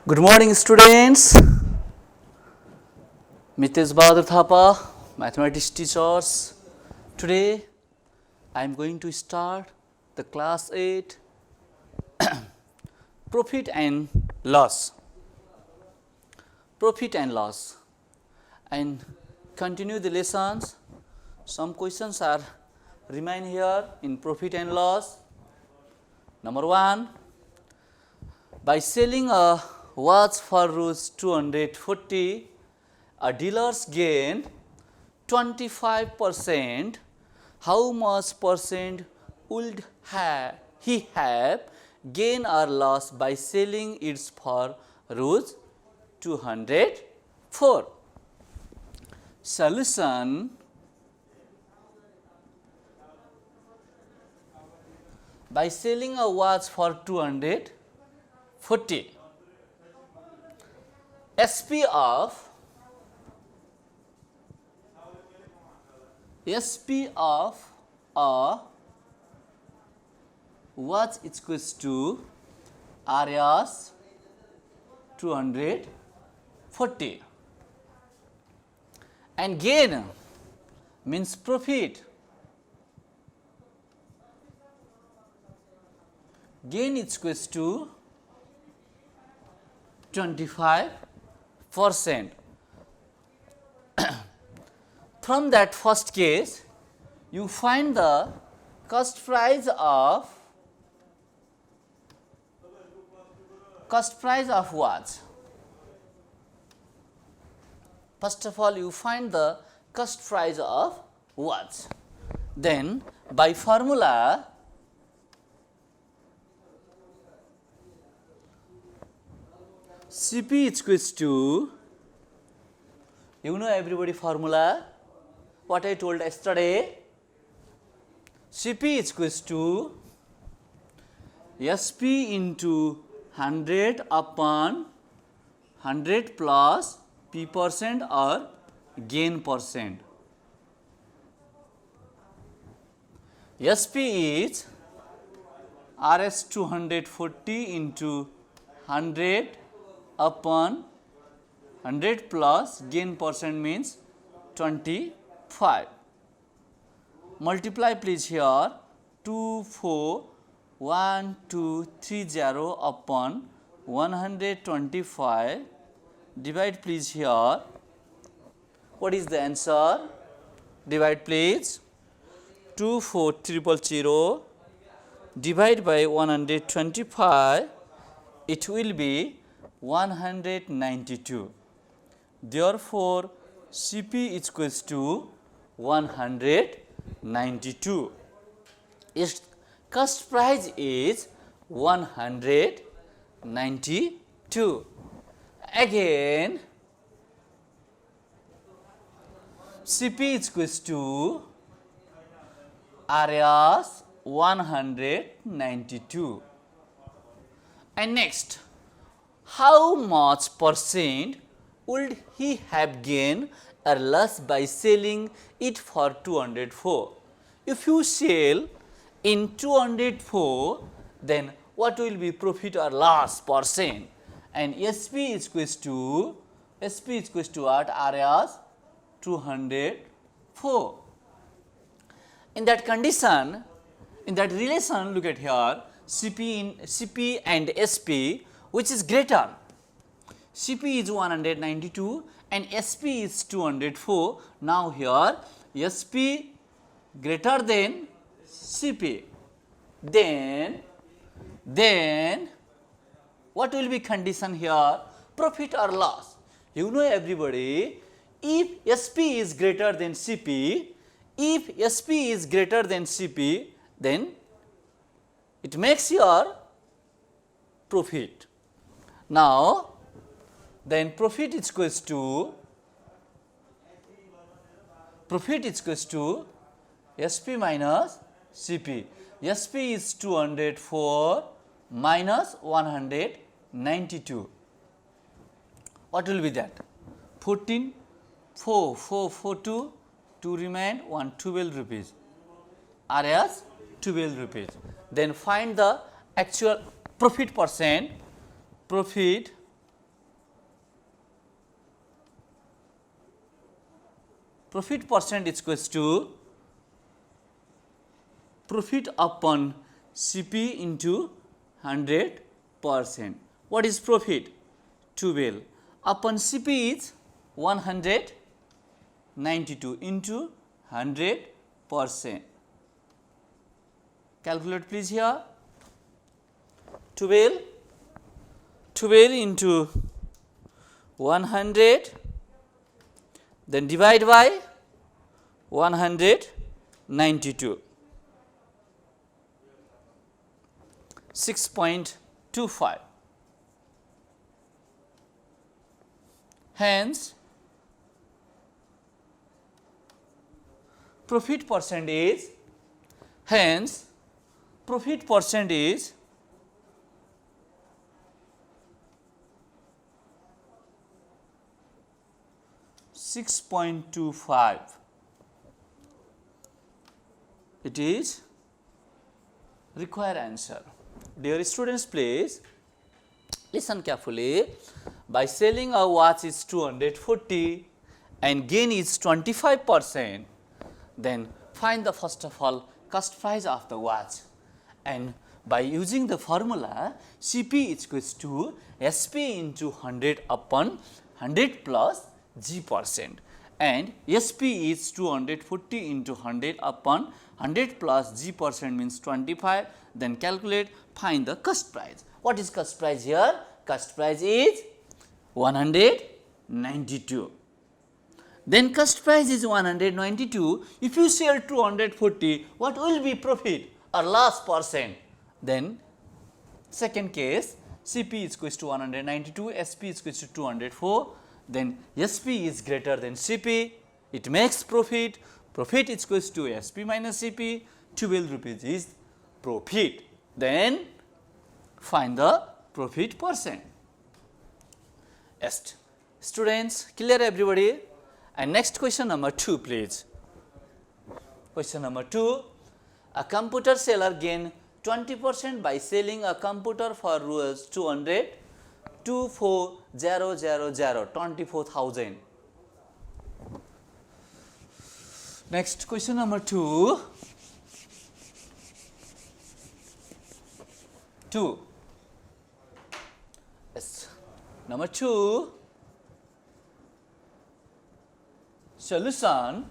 Good morning, students. Mitesh Bahadur Thapa, mathematics teachers. Today, I am going to start the class 8 profit and loss. Profit and loss, and continue the lessons. Some questions are remain here in profit and loss. Number 1, by selling a watch for Rs 240, a dealer's gain 25%. How much percent would he have gain or loss by selling it for Rs 204? Solution: by selling a watch for 240, SP of a watch is equals to Rs 240, and gain means profit. Gain is equals to 25%. From that first case, you find the cost price of watch. First of all, you find the cost price of watch. Then, by formula, Cp is equals to, you know everybody formula, what I told yesterday, Cp is equals to Sp into 100 upon 100 plus P percent or gain percent. Sp is Rs 240 into 100 upon 100 plus gain percent means 25. Multiply please here 241,230 upon 125. Divide please here. What is the answer? Divide please. 24,000 divide by 125. It will be 192. Therefore, Cp is equals to 192. Its cost price is 192. Again, Cp is equals to Rs 192. And next, how much percent would he have gained or loss by selling it for 204? If you sell in 204, then what will be profit or loss percent? And Sp is equals to what? Rs 204. In that condition, in that relation, look at here, Cp and Sp, which is greater. Cp is 192 and Sp is 204. Now here Sp greater than Cp. Then what will be condition here? Profit or loss. You know everybody, if Sp is greater than Cp, then it makes your profit. Now, then profit is equals to Sp minus Cp. Sp is 204 minus 192. What will be that? 14, 4, 4, 4, 2, 2 remain, 1, 12 rupees. Rs 12 rupees. Then find the actual profit percent. Profit profit percent is equals to profit upon CP into 100%. What is profit? 12 upon CP is 192 into 100%. Calculate please here. 12 into 100, then divide by 192. 6.25. Hence, profit percent is 6.25. It is required answer. Dear students, please listen carefully. By selling a watch is 240 and gain is 25%, then find the first of all cost price of the watch, and by using the formula CP is equals to SP into 100 upon 100 plus G%, and SP is 240 into 100 upon 100 plus G% means 25. Then calculate, find the cost price. What is cost price here? Cost price is 192. Then cost price is 192. If you sell 240, what will be profit or loss percent? Then second case, CP is equal to 192, SP is equal to 204. Then SP is greater than CP. It makes profit. Profit is equal to SP minus CP. 12 rupees is profit. Then find the profit percent. Yes. Students, clear everybody? And next question number 2, please. Question number 2. A computer seller gain 20% by selling a computer for Rs 200, 24,000, 24,000. Next question number 2. Yes. Number 2. Solution.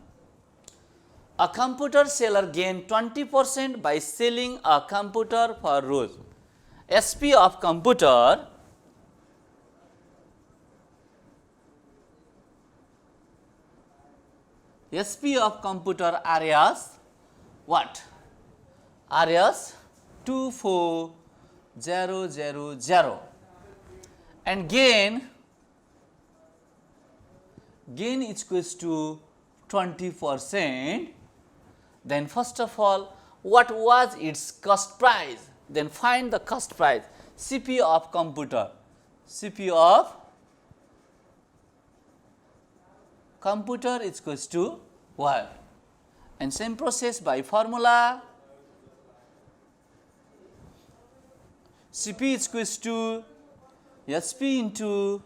A computer seller gain 20% by selling a computer for Rs. SP of computer Rs what? Rs 24,000 and gain is equals to 20%. Then first of all, what was its cost price? Then find the cost price. CP of computer. CP of computer is equals to what? And same process by formula. CP is equals to SP into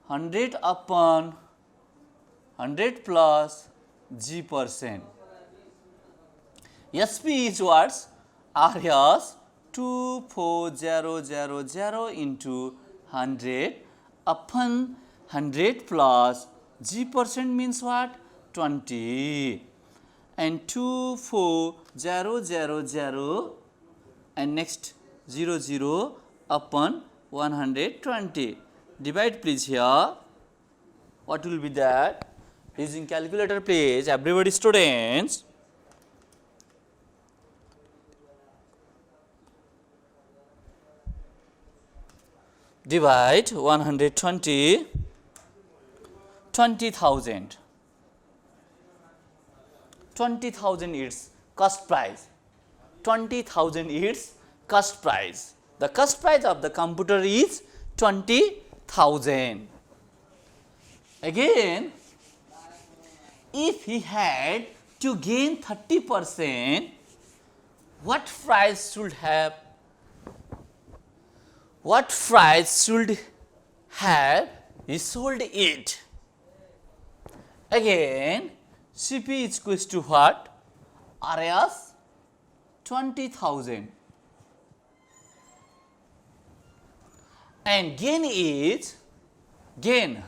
100 upon 100 plus G%. SP is what? Rs 24,000 into 100 upon 100 plus G% means what? 20. And 24,000 and next 00 upon 120. Divide please here. What will be that? Using calculator please, everybody students. Divide 120, 20,000. 20,000 is cost price. 20,000 is cost price. The cost price of the computer is 20,000. Again, if he had to gain 30%, what price should have? What price should have he sold it? Again Cp is equals to what? RS 20,000 and gain is gain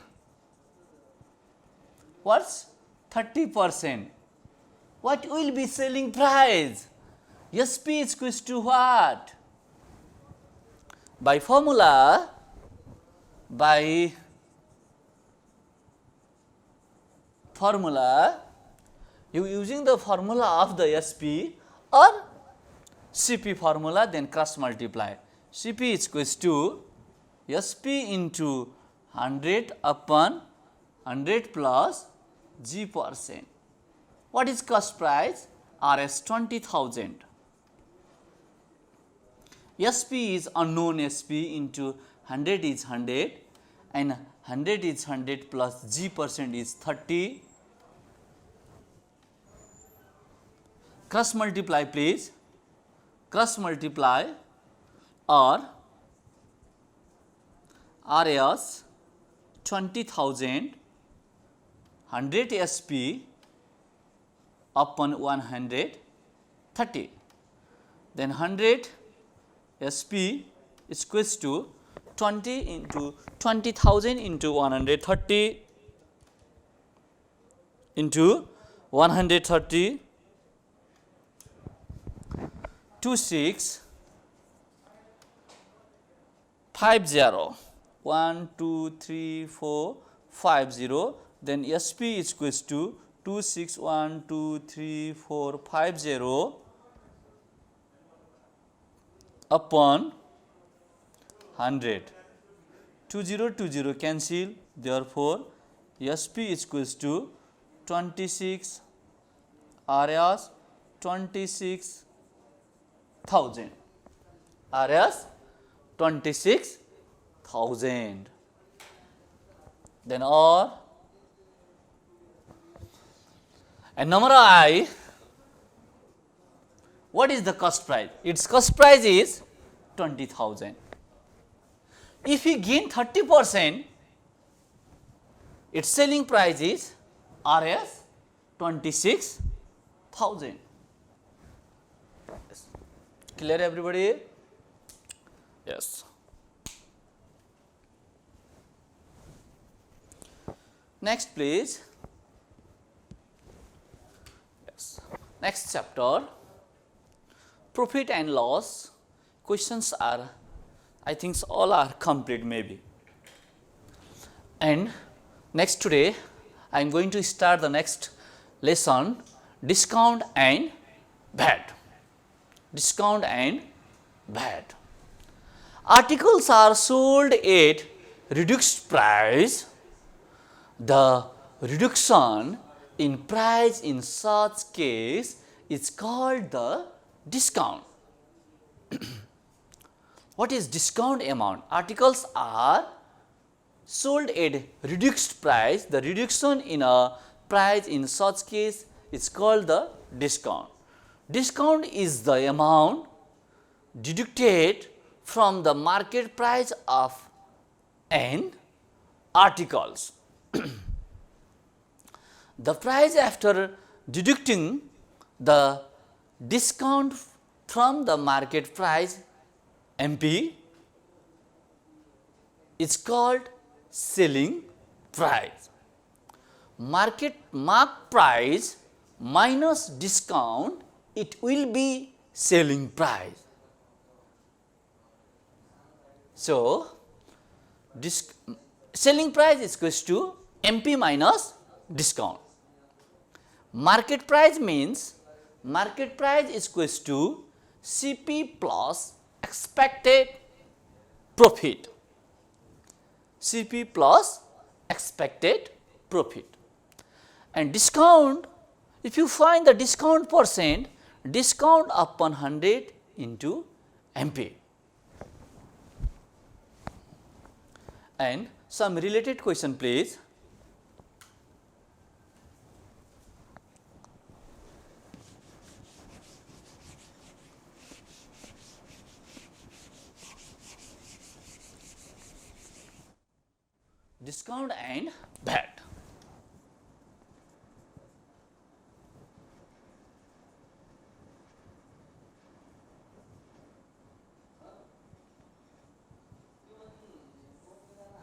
what's 30%. What will be selling price? Sp is equals to what? By formula, you using the formula of the Sp or Cp formula, then cross multiply. Cp is equals to Sp into 100 upon 100 plus G%. What is cost price? Rs 20,000. Sp is unknown. Sp into 100 is 100 and 100 is 100 plus G% is 30. Cross multiply please. Cross multiply or Rs 20,000 100 Sp upon 130. Then 100 Sp is equals to 20 into 20,000 into 130 into 130 2650 1 2 3 4 50. Then Sp is equals to 26123450 upon 100. 20 cancel, therefore Sp is equals to 26 Rs 26,000 Rs 26,000. Then or and number I, what is the cost price? Its cost price is 20,000. If we gain 30%, its selling price is Rs 26,000. Clear everybody? Yes. Next please. Yes. Next chapter, profit and loss. Questions are, I think all are complete maybe. And next today I am going to start the next lesson, discount and VAT. Discount and VAT. Articles are sold at reduced price. The reduction in price in such case is called the discount. What is discount amount? Articles are sold at reduced price. The reduction in a price in such case is called the discount. Discount is the amount deducted from the market price of an articles. The price after deducting the discount from the market price MP is called selling price. Market price minus discount, it will be selling price. So, selling price is equals to MP minus discount. Market price means market price is equals to CP plus expected profit. CP plus expected profit. And discount, if you find the discount percent, discount upon 100 into MP. And some related question please. Discount and VAT.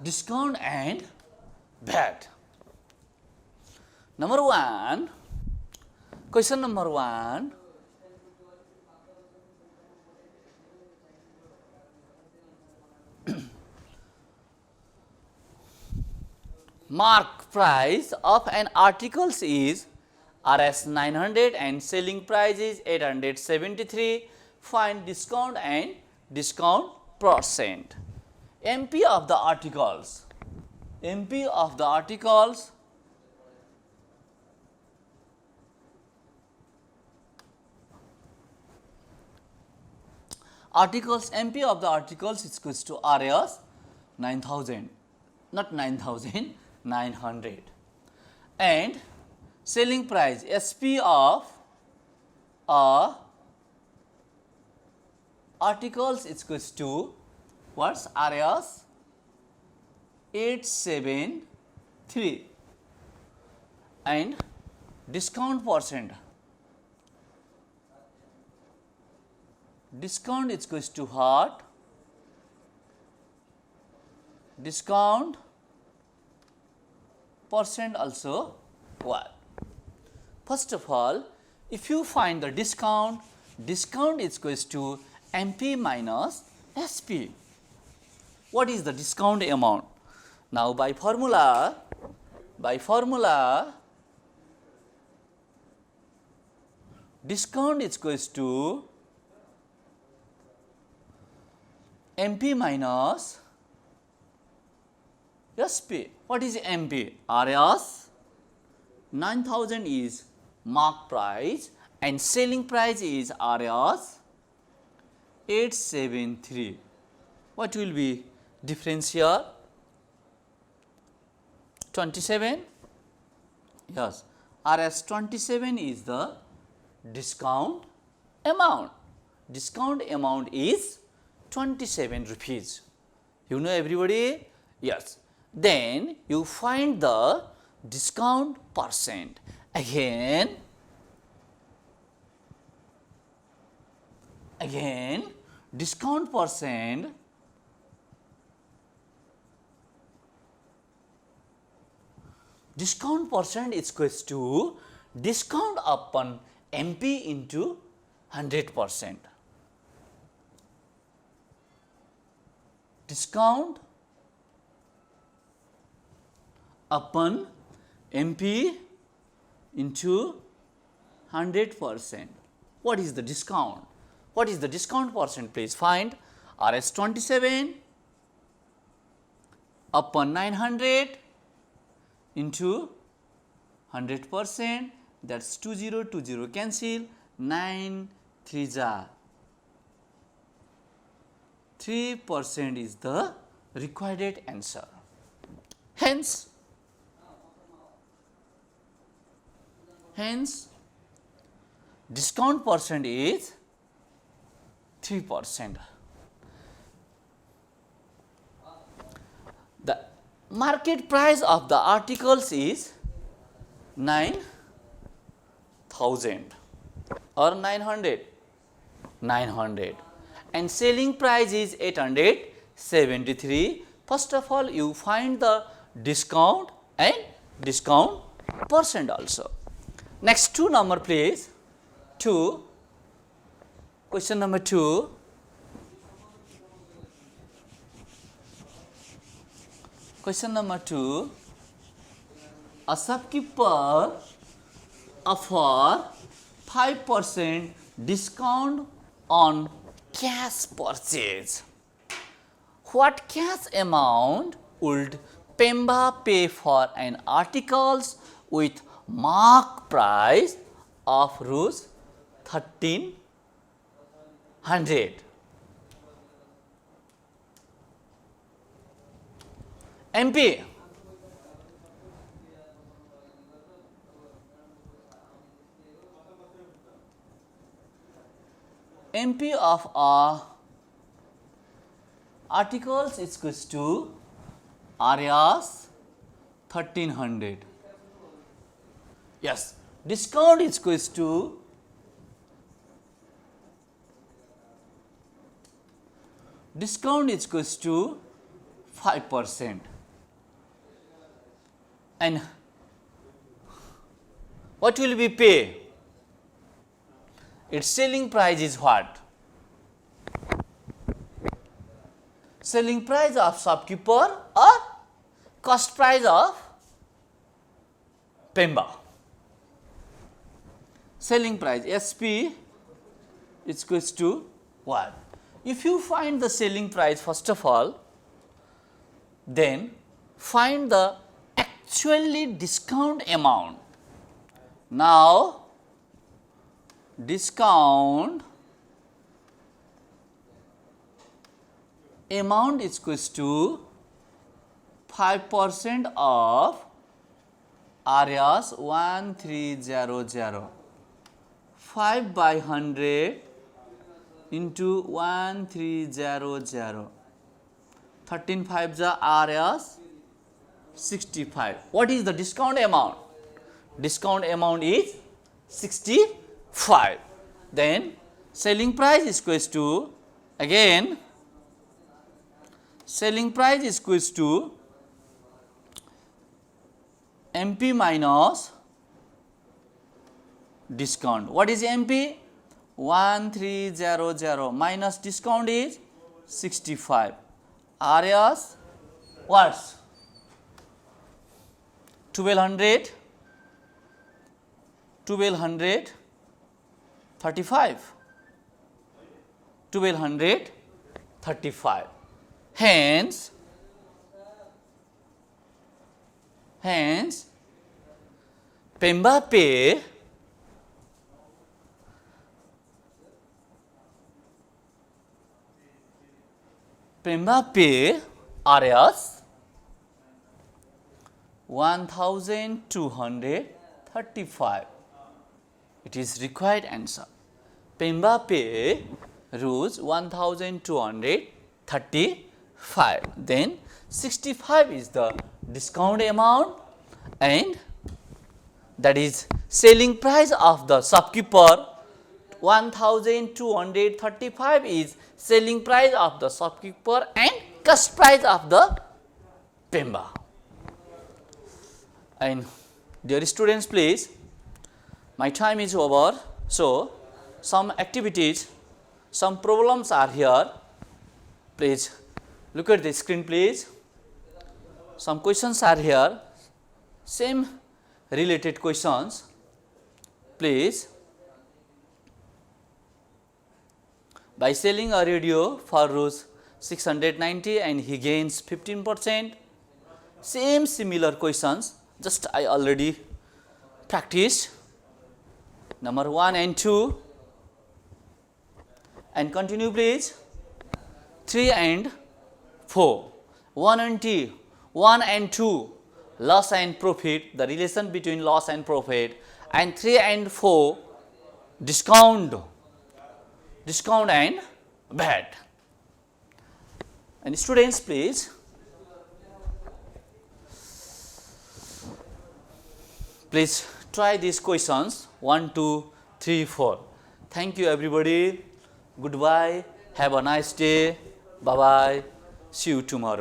discount and VAT. Number 1, question number 1. Mark price of an articles is Rs 900 and selling price is 873. Find discount and discount percent. MP of the articles. MP of the articles. MP of the articles is equals to Rs 9000, not 9000, 900, and selling price SP of articles is equals to what's Rs 873, and discount percent. Discount is equals to what? Discount percent also what? First of all, if you find the discount, discount is equals to MP minus SP. What is the discount amount? Now by formula, discount is equals to MP minus SP. What is MP? Rs 9000 is mark price and selling price is Rs 873. What will be difference here? 27? Yes, Rs 27 is the discount amount. Discount amount is 27 rupees. You know everybody? Yes. Then you find the discount percent. Again, discount percent is equals to discount upon MP into 100%. Discount upon MP into 100%. What is the discount? What is the discount percent? Please find. Rs 27 upon 900 into 100%, that's 20 cancel, 9 3 ja. 3% is the required answer. Hence, discount percent is 3%. The market price of the articles is 9,000 or 900, and selling price is 873. First of all, you find the discount and discount percent also. Next 2 number please. 2. Question number 2. Question number 2. A shopkeeper offer 5% discount on cash purchase. What cash amount would Pemba pay for an articles with mark price of Rs 1300? MP. MP of articles is equals to Rs 1300. Yes, discount is equals to discount is equals to 5%. And what will we pay? Its selling price is what? Selling price of shopkeeper or cost price of Pemba? Selling price SP is equals to what? If you find the selling price first of all, then find the actually discount amount. Now, discount amount is equals to 5% of RS 1300. 5 by 100 into 1300. 13 5 is RS 65. What is the discount amount? Discount amount is 65. Then selling price is equals to, again selling price is equals to MP minus discount. What is MP? 1300 minus discount is 65. RS what's 1200 35. 1235. Hence Pemba pay RS 1235. It is required answer. Pemba pay rules 1235. Then 65 is the discount amount and that is selling price of the shopkeeper. 1235 is selling price of the shopkeeper and cost price of the Pemba. And dear students, please, my time is over. So, some activities, some problems are here. Please look at the screen, please. Some questions are here, same related questions. Please, by selling a radio for Rs 690 and he gains 15%. Same similar questions, just I already practiced. Number 1 and 2. And continue please. 3 and 4. 1 and 2. 1 and 2. Loss and profit, the relation between loss and profit. And 3 and 4. Discount and VAT. And students, please, try these questions 1, 2, 3, 4. Thank you everybody. Goodbye. Have a nice day. Bye bye. See you tomorrow.